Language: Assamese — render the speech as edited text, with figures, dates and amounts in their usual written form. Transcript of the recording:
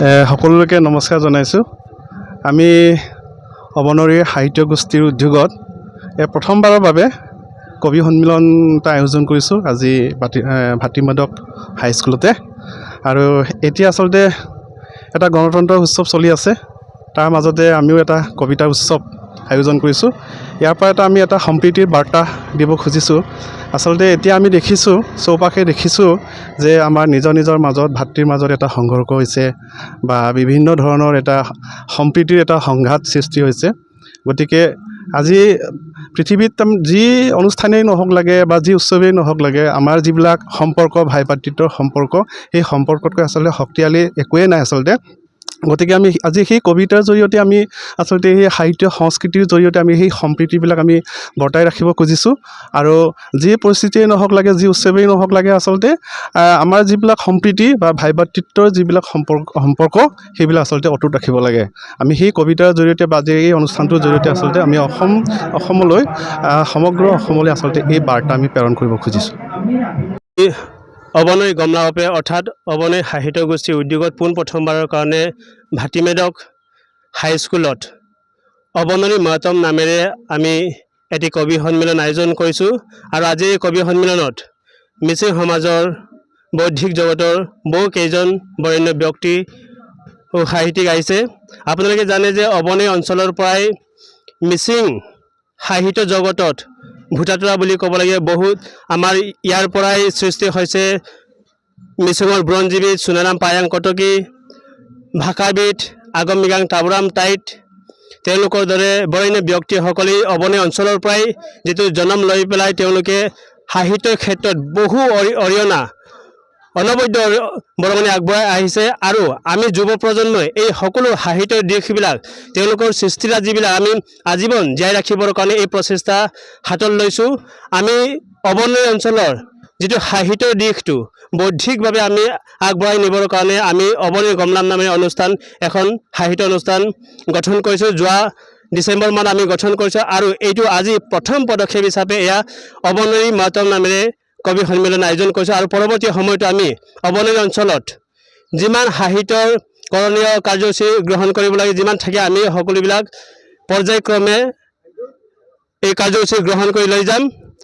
সকলোকে নমস্কাৰ জনাইছোঁ। আমি অৱনৰী সাহিত্য গোষ্ঠীৰ উদ্যোগত প্ৰথমবাৰৰ বাবে কবি সন্মিলন এটা আয়োজন কৰিছোঁ আজি ভাটিমাদক হাইস্কুলতে। আৰু এতিয়া আচলতে এটা গণতন্ত্ৰ উৎসৱ চলি আছে, তাৰ মাজতে আমিও এটা কবিতা উৎসৱ আয়োজন কৰিছোঁ। ইয়াৰ পৰা আমি এটা সম্প্ৰীতিৰ বাৰ্তা দিব খুজিছোঁ। আচলতে এতিয়া আমি দেখিছোঁ, চৌপাশে দেখিছোঁ যে আমাৰ নিজৰ মাজত ভাতৃৰ মাজত এটা সংঘৰ্ষ হৈছে বা বিভিন্ন ধৰণৰ এটা সম্প্ৰীতিৰ এটা সংঘাত সৃষ্টি হৈছে। গতিকে আজি পৃথিৱীত যি অনুষ্ঠানেই নহওক লাগে বা যি উৎসৱেই নহওক লাগে, আমাৰ যিবিলাক সম্পৰ্ক, ভাই ভাতৃত্বৰ সম্পৰ্ক, সেই সম্পৰ্কতকৈ আচলতে শক্তিশালী একোৱেই নাই আচলতে। গতিকে আমি আজি সেই কবিতাৰ জৰিয়তে আমি আচলতে সেই সাহিত্য সংস্কৃতিৰ জৰিয়তে আমি সেই সম্প্ৰীতিবিলাক আমি বৰ্তাই ৰাখিব খুজিছোঁ। আৰু যি পৰিস্থিতিয়েই নহওক লাগে, যি উৎসৱেই নহওক লাগে, আচলতে আমাৰ যিবিলাক সম্প্ৰীতি বা ভাই ভাতৃত্বৰ যিবিলাক সম্পৰ্ক সেইবিলাক আচলতে অটুট ৰাখিব লাগে। আমি সেই কবিতাৰ জৰিয়তে বা আজি এই অনুষ্ঠানটোৰ জৰিয়তে আচলতে আমি অসমলৈ সমগ্ৰ অসমলৈ আচলতে এই বাৰ্তা আমি প্ৰেৰণ কৰিব খুজিছোঁ। অৱনৰী গমলাপে অৰ্থাৎ অৱনৰী সাহিত্য গোষ্ঠীৰ উদ্যোগত পোনপ্ৰথমবাৰৰ কাৰণে ভাটিমেদক হাইস্কুলত অৱনৰী মহতম নামেৰে আমি এটি কবি সন্মিলন আয়োজন কৰিছোঁ। আৰু আজি এই কবি সন্মিলনত মিচিং সমাজৰ বৌদ্ধিক জগতৰ বহুকেইজন বৰেণ্য ব্যক্তি ও সাহিত্যিক আহিছে। আপোনালোকে জানে যে অৱনৰী অঞ্চলৰ পৰাই মিচিং সাহিত্য জগতত ভূটাতৰা বুলি ক'ব লাগে বহুত আমাৰ ইয়াৰ পৰাই সৃষ্টি হৈছে মিচিঙৰ বুৰঞ্জীবিদ সোণাৰাম পায়াং কটকী, ভাষাবিদ আগমমৃগাং তাবুৰাম টাইট, তেওঁলোকৰ দৰে বৰেণ্য ব্যক্তিসকলে অৱনৰী অঞ্চলৰ পৰাই যিটো জন্ম লৈ পেলাই তেওঁলোকে সাহিত্যৰ ক্ষেত্ৰত বহু অৰিহণা অনবদ্য বৰঙণি আগবঢ়াই আহিছে। আৰু আমি যুৱ প্ৰজন্মই এই সকলো সাহিত্যৰ দিশবিলাক, তেওঁলোকৰ সৃষ্টিৰাজিবিলাক আমি আজীৱন জীয়াই ৰাখিবৰ কাৰণে এই প্ৰচেষ্টা হাতত লৈছোঁ। আমি অৱনৰী অঞ্চলৰ যিটো সাহিত্যৰ দিশটো বৌদ্ধিকভাৱে আমি আগবঢ়াই নিবৰ কাৰণে আমি অৱনৰী গমলাপ নামেৰে এখন সাহিত্য অনুষ্ঠান গঠন কৰিছোঁ। যোৱা ডিচেম্বৰ মাহত আমি গঠন কৰিছোঁ আৰু এইটো আজি প্ৰথম পদক্ষেপ হিচাপে এয়া অৱনৰী মহতম নামেৰে কবি সন্মিলন আয়োজন কৰিছোঁ। আৰু পৰৱৰ্তী সময়তো আমি অৱনৰী অঞ্চলত যিমান সাহিত্যৰ কৰণীয় কাৰ্যসূচী গ্ৰহণ কৰিব লাগে যিমান থাকে, আমি সকলোবিলাক পৰ্যায়ক্ৰমে এই কাৰ্যসূচী গ্ৰহণ কৰি লৈ যাম।